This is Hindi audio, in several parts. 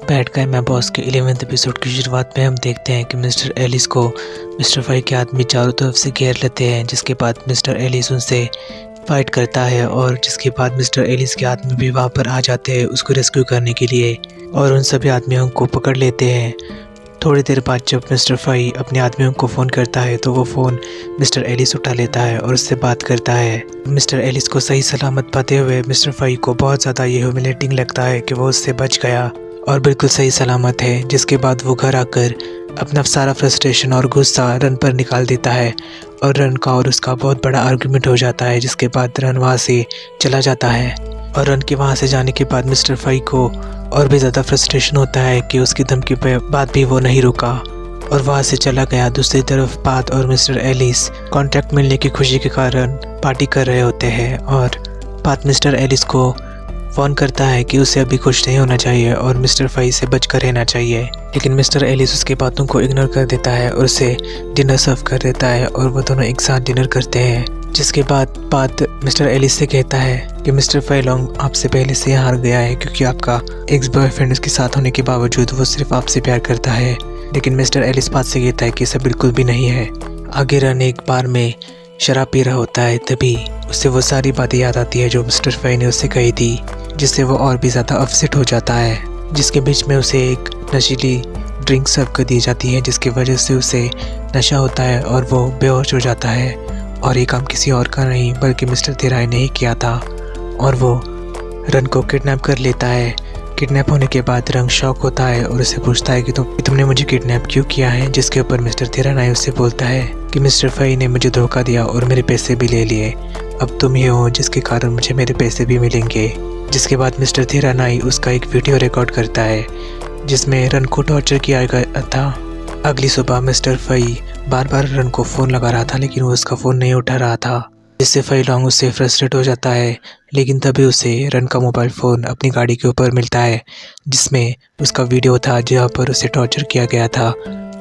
बैड गाय मैं बॉस के 11वें एपिसोड की शुरुआत में हम देखते हैं कि मिस्टर एलिस को मिस्टर फाई के आदमी चारों तरफ से घेर लेते हैं, जिसके बाद मिस्टर एलिस उनसे फाइट करता है और जिसके बाद मिस्टर एलिस के आदमी भी वहाँ पर आ जाते हैं उसको रेस्क्यू करने के लिए और उन सभी आदमियों को पकड़ लेते हैं। थोड़ी देर बाद जब मिस्टर फाई अपने आदमियों को फ़ोन करता है तो वो फ़ोन मिस्टर एलिस उठा लेता है और उससे बात करता है। मिस्टर एलिस को सही सलामत पाते हुए मिस्टर फाई को बहुत ज़्यादा ये ह्यूमिलेटिंग लगता है कि वो उससे बच गया और बिल्कुल सही सलामत है। जिसके बाद वो घर आकर अपना सारा फ्रस्ट्रेशन और गुस्सा रन पर निकाल देता है और रन का और उसका बहुत बड़ा आर्गुमेंट हो जाता है। जिसके बाद रन वहाँ से चला जाता है और रन के वहाँ से जाने के बाद मिस्टर फाई को और भी ज़्यादा फ्रस्ट्रेशन होता है कि उसकी धमकी पे बाद भी वो नहीं रुका और वहाँ से चला गया। दूसरी तरफ पात और मिस्टर एलिस कॉन्ट्रैक्ट मिलने की खुशी के कारण पार्टी कर रहे होते हैं और पात मिस्टर एलिस को फ़ोन करता है कि उसे अभी खुश नहीं होना चाहिए और मिस्टर फाई से बचकर रहना चाहिए, लेकिन मिस्टर एलिस उसकी बातों को इग्नोर कर देता है और उसे डिनर सर्व कर देता है और वो दोनों एक साथ डिनर करते हैं। जिसके बाद बात मिस्टर एलिस से कहता है कि मिस्टर फाई लॉन्ग आपसे पहले से हार गया है क्योंकि आपका एक्स बॉयफ्रेंड उसके साथ होने के बावजूद वो सिर्फ आपसे प्यार करता है। लेकिन मिस्टर एलिस बात से कहता है कि ऐसा बिल्कुल भी नहीं है। आगे रन एक बार में शराब पी रहा होता है, तभी उससे वो सारी बातें याद आती है जो मिस्टर फाई ने उससे कही थी, जिससे वो और भी ज़्यादा अपसेट हो जाता है। जिसके बीच में उसे एक नशीली ड्रिंक सर्व कर दी जाती है जिसकी वजह से उसे नशा होता है और वो बेहोश हो जाता है और ये काम किसी और का नहीं बल्कि मिस्टर थिराई ने ही किया था और वो रन को किडनैप कर लेता है। किडनैप होने के बाद रंग शॉक होता है और उसे पूछता है कि तुमने मुझे किडनैप क्यों किया है, जिसके ऊपर मिस्टर थिराई उससे बोलता है कि मिस्टर फाई ने मुझे धोखा दिया और मेरे पैसे भी ले लिए, अब तुम ही हो जिसके कारण मुझे मेरे पैसे भी मिलेंगे। जिसके बाद मिस्टर थिराई उसका एक वीडियो रिकॉर्ड करता है जिसमें रन को टॉर्चर किया गया था। अगली सुबह मिस्टर फाई बार बार रन को फ़ोन लगा रहा था लेकिन वो उसका फ़ोन नहीं उठा रहा था, जिससे फाई लॉन्ग उससे फ्रस्ट्रेट हो जाता है। लेकिन तभी उसे रन का मोबाइल फ़ोन अपनी गाड़ी के ऊपर मिलता है जिसमें उसका वीडियो था जहाँ पर उसे टॉर्चर किया गया था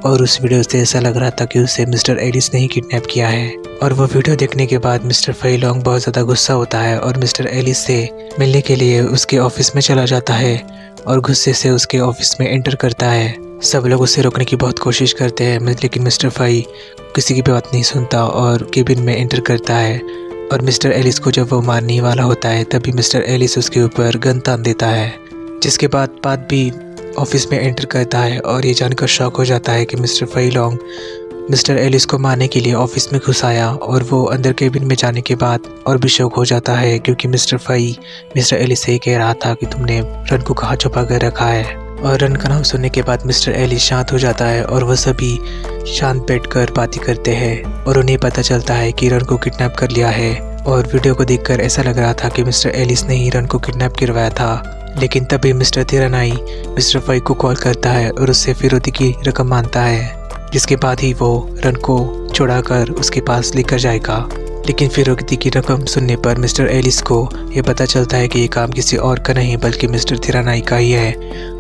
और उस वीडियो से ऐसा लग रहा था कि उसे मिस्टर एलिस ने ही किडनैप किया है। और वो वीडियो देखने के बाद मिस्टर फाई लॉन्ग बहुत ज़्यादा गुस्सा होता है और मिस्टर एलिस से मिलने के लिए उसके ऑफिस में चला जाता है और गुस्से से उसके ऑफिस में एंटर करता है। सब लोग उसे रोकने की बहुत कोशिश करते हैं लेकिन मिस्टर फाई किसी की भी बात नहीं सुनता और केबिन में एंटर करता है और मिस्टर एलिस को जब वो मारने वाला होता है तभी मिस्टर एलिस उसके ऊपर गन तान देता है। जिसके बाद पात भी ऑफिस में एंटर करता है और ये जानकर शॉक हो जाता है कि mister Fai Long mister Ellis को मारने के लिए ऑफिस में घुस आया और वो अंदर केबिन में जाने के बाद और भी शौक हो जाता है क्योंकि मिस्टर फाई मिस्टर एलिस से कह रहा था कि तुमने रन को कहाँ छुपा कर रखा है। और रन का नाम सुनने के बाद मिस्टर एलिस शांत हो जाता है और वह सभी शांत बैठकर बातें करते हैं और उन्हें पता चलता है कि रन को किडनैप कर लिया है। और वीडियो को देखकर ऐसा लग रहा था कि मिस्टर एलिस ने ही रन को किडनैप करवाया था, लेकिन तभी मिस्टर थिराई मिस्टर फाई को कॉल करता है और उससे फिरौती की रकम मांगता है, जिसके बाद ही वो रन को छुड़ाकर उसके पास लेकर जाएगा। लेकिन फिरौती की रकम सुनने पर मिस्टर एलिस को ये पता चलता है कि ये काम किसी और का नहीं बल्कि मिस्टर थिराई का ही है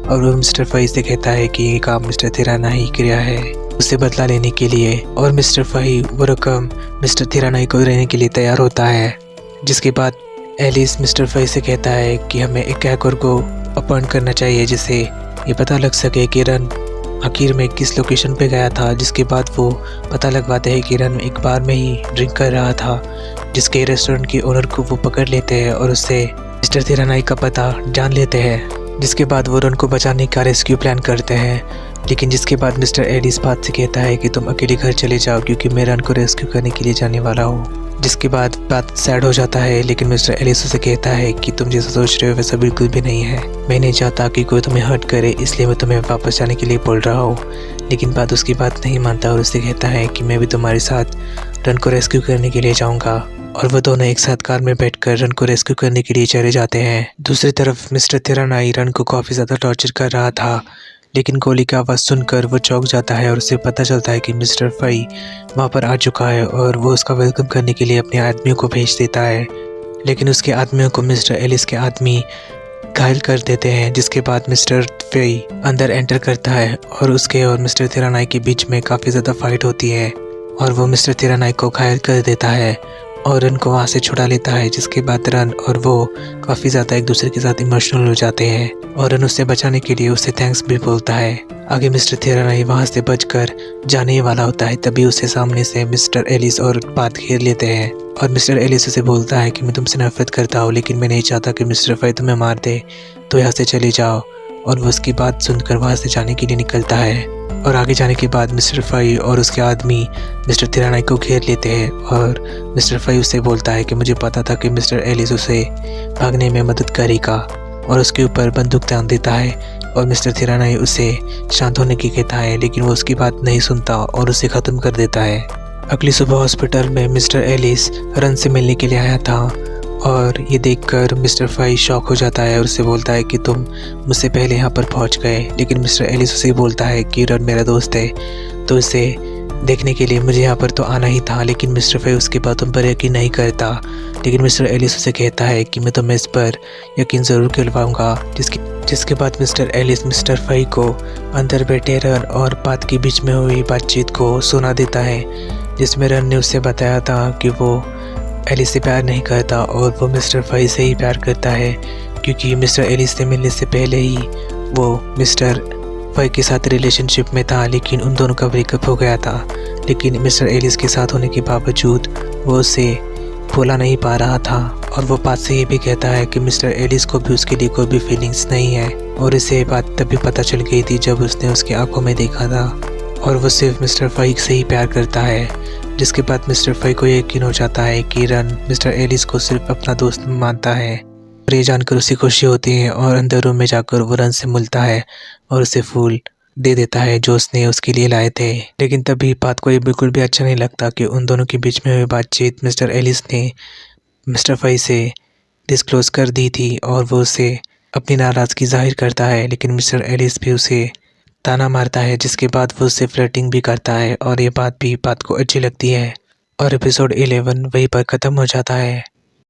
और वो मिस्टर फाई से कहता है कि ये काम मिस्टर थिराई ही किया है उससे बदला लेने के लिए। और मिस्टर फाई वो रकम मिस्टर थिराई को देने के लिए तैयार होता है। जिसके बाद एलिस मिस्टर फाई से कहता है कि हमें एक हैकर को अपॉइंट करना चाहिए जिससे ये पता लग सके कि रन आखिर में किस लोकेशन पे गया था। जिसके बाद वो पता लगवाते हैं कि रन एक बार में ही ड्रिंक कर रहा था, जिसके रेस्टोरेंट के ओनर को वो पकड़ लेते हैं और उससे मिस्टर थिराई का पता जान लेते हैं। जिसके बाद वो रन को बचाने का रेस्क्यू प्लान करते हैं, लेकिन जिसके बाद मिस्टर एलिस बात से कहता है कि तुम अकेले घर चले जाओ क्योंकि मैं रन को रेस्क्यू करने के लिए जाने वाला हूँ। जिसके बाद बात सैड हो जाता है, लेकिन मिस्टर एलिस उसे कहता है कि तुम जैसा सोच रहे हो वैसा बिल्कुल भी नहीं है, मैं नहीं चाहता कि कोई तुम्हें हर्ट करे इसलिए मैं तुम्हें वापस जाने के लिए बोल रहा हूँ। लेकिन बात उसकी बात नहीं मानता और उससे कहता है कि मैं भी तुम्हारे साथ रन को रेस्क्यू करने के लिए जाऊँगा और वो दोनों एक साथ कार में बैठकर रन को रेस्क्यू करने के लिए चले जाते हैं। दूसरी तरफ मिस्टर थिराई रन को काफ़ी ज़्यादा टॉर्चर कर रहा था, लेकिन गोली की आवाज़ सुनकर वो चौंक जाता है और उसे पता चलता है कि मिस्टर फाई वहाँ पर आ चुका है और वो उसका वेलकम करने के लिए अपने आदमियों को भेज देता है। लेकिन उसके आदमियों को मिस्टर एलिस के आदमी घायल कर देते हैं। जिसके बाद मिस्टर फाई अंदर एंटर करता है और उसके और मिस्टर थिराई के बीच में काफ़ी ज़्यादा फाइट होती है और वो मिस्टर थिराई को घायल कर देता है और रन को वहाँ से छुड़ा लेता है, जिसके बाद रन और वो काफ़ी ज़्यादा एक दूसरे के साथ इमोशनल हो जाते हैं और रन उसे बचाने के लिए उसे थैंक्स भी बोलता है। आगे मिस्टर थिरानाई वहाँ से बचकर जाने ही वाला होता है, तभी उसे सामने से मिस्टर एलिस और पात घेर लेते हैं और मिस्टर एलिस उसे बोलता है कि मैं तुमसे नफरत करता हूँ, लेकिन मैं नहीं चाहता कि मिस्टर फाई तुम्हें मार दे, तो यहाँ से चले जाओ। और वो उसकी बात सुनकर वहाँ से जाने के लिए निकलता है और आगे जाने के बाद मिस्टर फाई और उसके आदमी मिस्टर थिरानाई को घेर लेते हैं और मिस्टर फाई उससे बोलता है कि मुझे पता था कि मिस्टर एलिस उसे भागने में मदद करेगा और उसके ऊपर बंदूक तान देता है और मिस्टर थिरानाई उसे शांत होने की कहता है, लेकिन वो उसकी बात नहीं सुनता और उसे ख़त्म कर देता है। अगली सुबह हॉस्पिटल में मिस्टर एलिस रन से मिलने के लिए आया था और ये देखकर मिस्टर फाई शॉक हो जाता है और उससे बोलता है कि तुम मुझसे पहले यहाँ पर पहुँच गए, लेकिन मिस्टर एलिस उसे बोलता है कि रन मेरा दोस्त है, तो उसे देखने के लिए मुझे यहाँ पर तो आना ही था। लेकिन मिस्टर फाई उसकी बातों पर यकीन नहीं करता, लेकिन मिस्टर एलिस उसे कहता है कि मैं तुम्हें इस पर यकीन ज़रूर करवाऊँगा। जिसके बाद मिस्टर एलिस मिस्टर फाई को अंदर बैठे रन और पात के बीच में हुई बातचीत को सुना देता है, जिसमें रन ने उससे बताया था कि वो एलिस से प्यार नहीं करता और वो मिस्टर फाई से ही प्यार करता है, क्योंकि मिस्टर एलिस से मिलने से पहले ही वो मिस्टर फाई के साथ रिलेशनशिप में था, लेकिन उन दोनों का ब्रेकअप हो गया था। लेकिन मिस्टर एलिस के साथ होने के बावजूद वो उसे भूला नहीं पा रहा था और वो बात से ये भी कहता है कि मिस्टर एलिस को भी उसके लिए कोई भी फीलिंग्स नहीं है और इसे बात तभी पता चल गई थी जब उसने उसकी आंखों में देखा था और वो सिर्फ मिस्टर फाई से ही प्यार करता है। जिसके बाद मिस्टर फाई को यकीन हो जाता है कि रन मिस्टर एलिस को सिर्फ अपना दोस्त मानता है और ये जानकर उसे खुशी होती है और अंदर रूम में जाकर वो रन से मिलता है और उसे फूल दे देता है जो उसने उसके लिए लाए थे। लेकिन तभी बात को ये बिल्कुल भी अच्छा नहीं लगता कि उन दोनों के बीच में हुई बातचीत मिस्टर एलिस ने मिस्टर फाई से डिस्क्लोज़ कर दी थी और वो उसे अपनी नाराज़गी जाहिर करता है, लेकिन मिस्टर एलिस भी उसे ताना मारता है, जिसके बाद वो उससे फ्लर्टिंग भी करता है और ये बात को अच्छी लगती है और एपिसोड 11 वहीं पर ख़त्म हो जाता है।